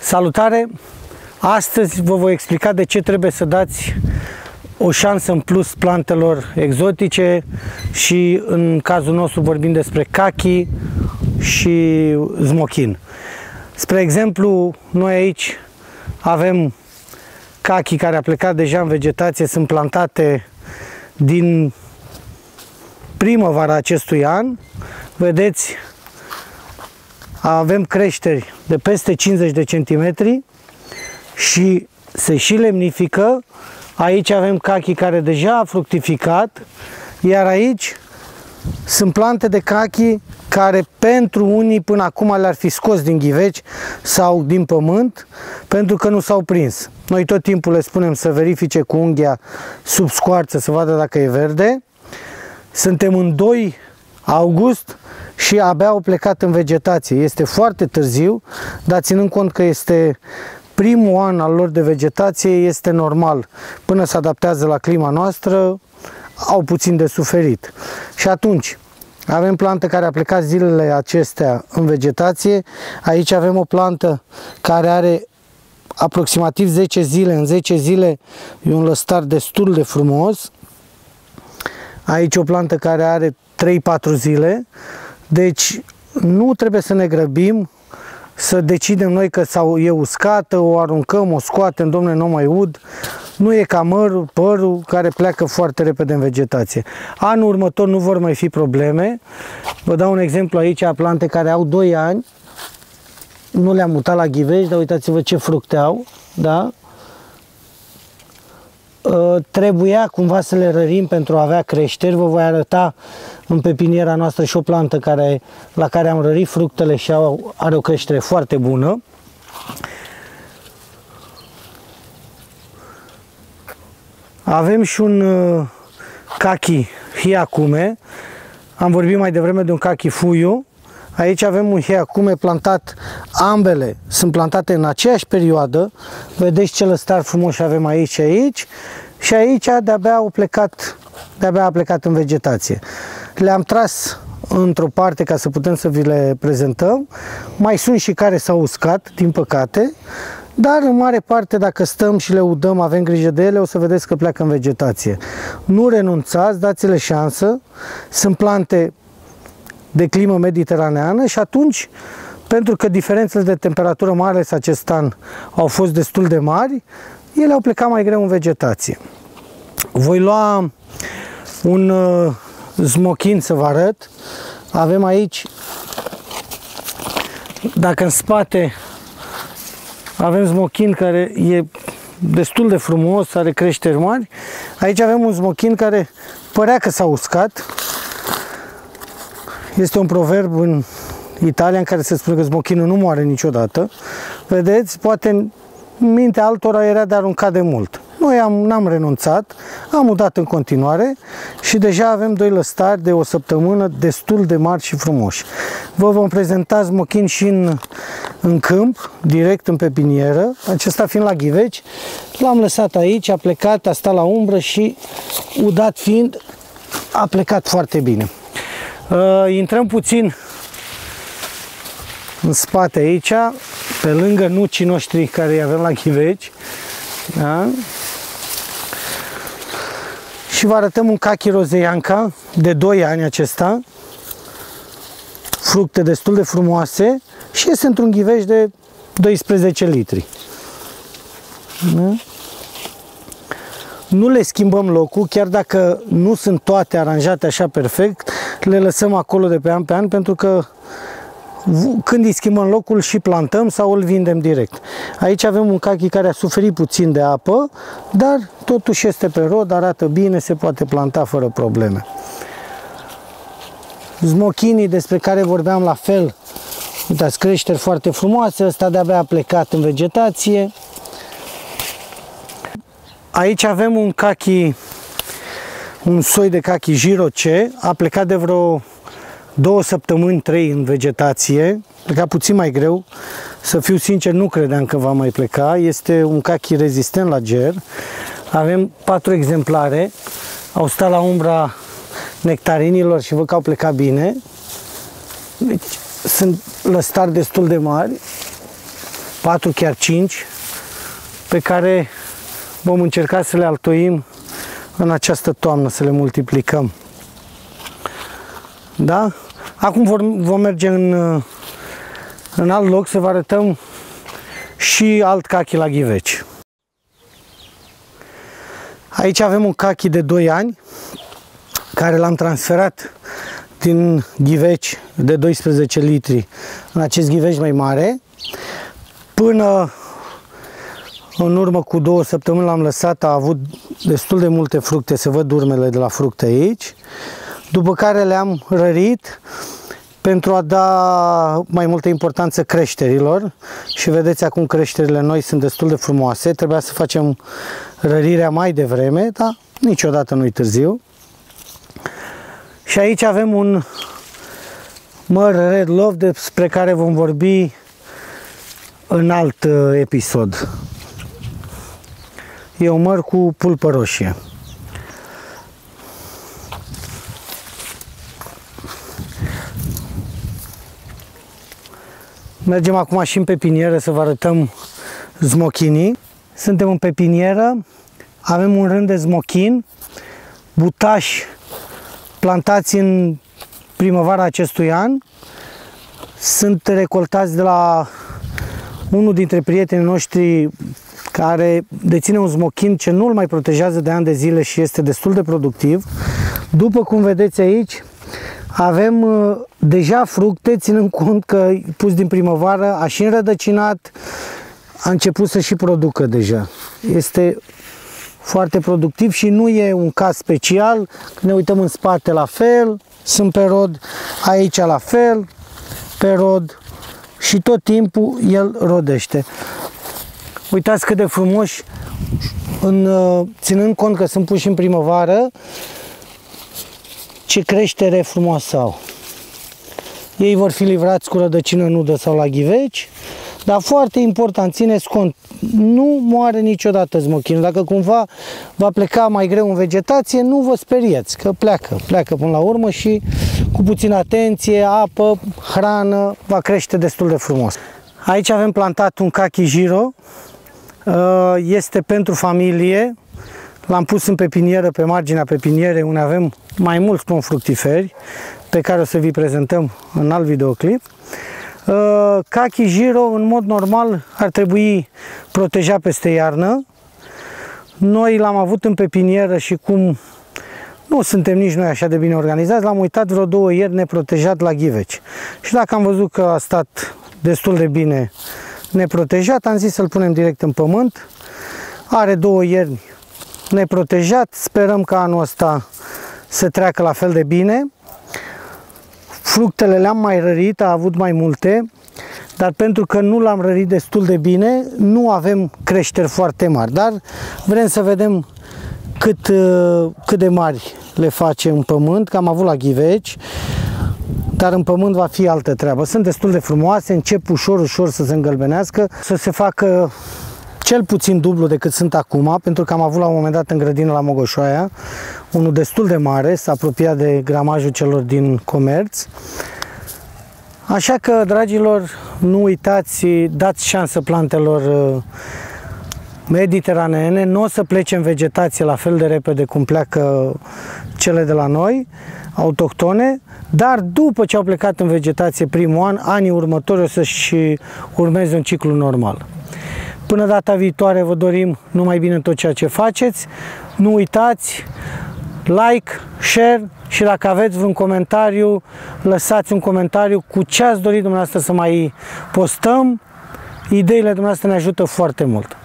Salutare! Astăzi vă voi explica de ce trebuie să dați o șansă în plus plantelor exotice și în cazul nostru vorbim despre cachi și smochin. Spre exemplu, noi aici avem cachi care a plecat deja în vegetație, sunt plantate din primăvara acestui an. Vedeți, avem creșteri de peste 50 de centimetri și se și lemnifică. Aici avem cachi care deja a fructificat, iar aici sunt plante de cachi care pentru unii până acum le-ar fi scos din ghiveci sau din pământ pentru că nu s-au prins. Noi tot timpul le spunem să verifice cu unghia sub scoarță să vadă dacă e verde. Suntem în 2 august și abia au plecat în vegetație. Este foarte târziu, dar ținând cont că este primul an al lor de vegetație, este normal. Până se adaptează la clima noastră, au puțin de suferit. Și atunci, avem plantă care a plecat zilele acestea în vegetație. Aici avem o plantă care are aproximativ 10 zile. În 10 zile e un lăstar destul de frumos. Aici o plantă care are 3-4 zile. Deci nu trebuie să ne grăbim să decidem noi că e uscată, o aruncăm, o scoatem, domne, nu mai ud. Nu e ca părul care pleacă foarte repede în vegetație. Anul următor nu vor mai fi probleme. Vă dau un exemplu aici a plante care au 2 ani. Nu le-am mutat la ghiveci, dar uitați-vă ce fructe au. Da? Trebuia cumva să le rărim pentru a avea creșteri. Vă voi arăta în pepiniera noastră și o plantă la care am rărit fructele și are o creștere foarte bună. Avem și un cachi hiakume. Am vorbit mai devreme de un cachi fuiu. Aici avem un hiakume plantat, ambele sunt plantate în aceeași perioadă. Vedeți ce lăstar frumos avem aici și aici. Și aici de-abia a plecat în vegetație. Le-am tras într-o parte ca să putem să vi le prezentăm. Mai sunt și care s-au uscat, din păcate. Dar în mare parte, dacă stăm și le udăm, avem grijă de ele, o să vedeți că pleacă în vegetație. Nu renunțați, dați-le șansă. Sunt plante de climă mediteraneană și atunci, pentru că diferențele de temperatură, mai ales acest an, au fost destul de mari, ele au plecat mai greu în vegetație. Voi lua un smochin să vă arăt. Avem aici, dacă în spate avem smochin care e destul de frumos, are creșteri mari. Aici avem un smochin care părea că s-a uscat. Este un proverb în Italia în care se spune că smochinul nu moare niciodată. Vedeți, poate în mintea altora era de aruncat de mult. Noi n-am renunțat, am udat în continuare și deja avem 2 lăstari de o săptămână destul de mari și frumoși. Vă vom prezenta smochin și în câmp, direct în pepinieră, acesta fiind la ghiveci. L-am lăsat aici, a plecat, a stat la umbră și udat fiind, a plecat foarte bine. Intrăm puțin în spate aici, pe lângă nucii noștri care îi avem la ghiveci. Da? Și vă arătăm un cachi rozeianca de 2 ani acesta. Fructe destul de frumoase și este într-un ghiveci de 12 litri. Da? Nu le schimbăm locul, chiar dacă nu sunt toate aranjate așa perfect, le lăsăm acolo de pe an pe an, pentru că când îi schimbăm locul și plantăm sau îl vindem direct. Aici avem un cachi care a suferit puțin de apă, dar totuși este pe rod, arată bine, se poate planta fără probleme. Smochinii despre care vorbeam la fel, uitați, creșteri foarte frumoase, ăsta de-abia a plecat în vegetație. Aici avem un cachi, un soi de cachi Giroce, a plecat de vreo 2 săptămâni, 3 în vegetație, pleca puțin mai greu, să fiu sincer nu credeam că va mai pleca, este un cachi rezistent la ger. Avem 4 exemplare, au stat la umbra nectarinilor și văd că au plecat bine. Deci sunt lăstari destul de mari. 4, chiar 5, pe care vom încerca să le altoim în această toamnă, să le multiplicăm. Da? Acum vom merge în alt loc să vă arătăm și alt cachi la ghiveci. Aici avem un cachi de 2 ani care l-am transferat din ghiveci de 12 litri în acest ghiveci mai mare. Până în urmă cu 2 săptămâni l-am lăsat, a avut destul de multe fructe, se văd urmele de la fructe aici, după care le-am rărit pentru a da mai multă importanță creșterilor și vedeți acum creșterile noi sunt destul de frumoase. Trebuia să facem rărirea mai devreme, dar niciodată nu-i târziu. Și aici avem un măr Red Love despre care vom vorbi în alt episod. E un măr cu pulpă roșie. Mergem acum și în pepinieră să vă arătăm smochinii. Suntem în pepinieră, avem un rând de smochin, butași plantați în primăvara acestui an. Sunt recoltați de la unul dintre prietenii noștri care deține un smochin ce nu-l mai protejează de ani de zile și este destul de productiv. După cum vedeți aici, avem deja fructe, ținând cont că pus din primăvară, a și înrădăcinat, a început să și producă deja. Este foarte productiv și nu e un caz special. Când ne uităm în spate la fel, sunt pe rod, aici la fel, pe rod și tot timpul el rodește. Uitați cât de frumoși, ținând cont că sunt puși în primăvară, ce creștere frumoasă au. Ei vor fi livrați cu rădăcină nudă sau la ghiveci, dar foarte important, țineți cont, nu moare niciodată smochinul. Dacă cumva va pleca mai greu în vegetație, nu vă speriați, că pleacă până la urmă și cu puțină atenție, apă, hrană, va crește destul de frumos. Aici avem plantat un cachi Giro, este pentru familie. L-am pus în pepinieră, pe marginea pepinierei, unde avem mai mulți pom fructiferi, pe care o să vi prezentăm în alt videoclip. Cachi Giro, în mod normal, ar trebui protejat peste iarnă. Noi l-am avut în pepinieră și cum nu suntem nici noi așa de bine organizați, l-am uitat vreo 2 ieri neprotejat la ghiveci. Și dacă am văzut că a stat destul de bine neprotejat, am zis să-l punem direct în pământ. Are 2 ierni neprotejat, sperăm că anul ăsta să treacă la fel de bine. Fructele le-am mai rărit, a avut mai multe, dar pentru că nu l-am rărit destul de bine, nu avem creșteri foarte mari, dar vrem să vedem cât de mari le face în pământ, că am avut la ghiveci, dar în pământ va fi altă treabă. Sunt destul de frumoase, încep ușor să se îngălbenească, să se facă cel puțin dublu decât sunt acum, pentru că am avut la un moment dat în grădină la Mogoșoaia unul destul de mare, s-a apropiat de gramajul celor din comerț. Așa că, dragilor, nu uitați, dați șansă plantelor mediteraneene, nu o să plece în vegetație la fel de repede cum pleacă cele de la noi, autohtone, dar după ce au plecat în vegetație primul an, anii următori o să-și urmeze un ciclu normal. Până data viitoare vă dorim numai bine tot ceea ce faceți. Nu uitați, like, share și dacă aveți vreun comentariu, lăsați un comentariu cu ce ați dorit dumneavoastră să mai postăm. Ideile dumneavoastră ne ajută foarte mult.